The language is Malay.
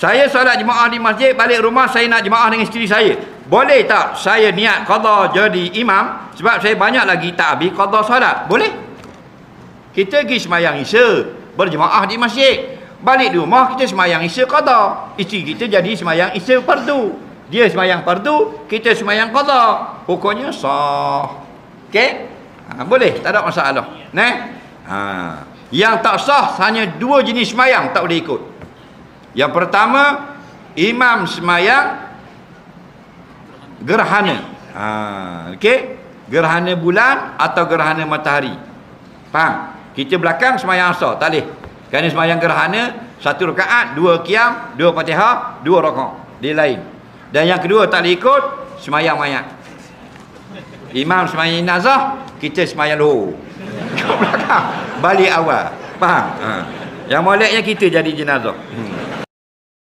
Saya solat jemaah di masjid, balik rumah saya nak jemaah dengan isteri saya. Boleh tak saya niat qada jadi imam sebab saya banyak lagi tak habis qada solat? Boleh? Kita pergi sembahyang Isya, berjemaah di masjid. Balik di rumah kita sembahyang Isya qada. Isteri kita jadi sembahyang Isya fardu. Dia sembahyang fardu, kita sembahyang qada. Hukumnya sah. Okey? Boleh, tak ada masalah. Yang tak sah hanya dua jenis sembahyang tak boleh ikut. Yang pertama, imam sembahyang gerhana. Okey? Gerhana bulan atau gerhana matahari. Faham? Kita belakang sembahyang asar, tak boleh. Kerana sembahyang gerhana, 1 rakaat, 2 qiyam, 2 Fatihah, 2 rakaat. Dia lain. Dan yang kedua tak boleh ikut sembahyang mayat. Imam sembahyang jenazah, kita sembahyang lohor. Kat belakang, balik awal. Faham? Yang moleknya kita jadi jenazah.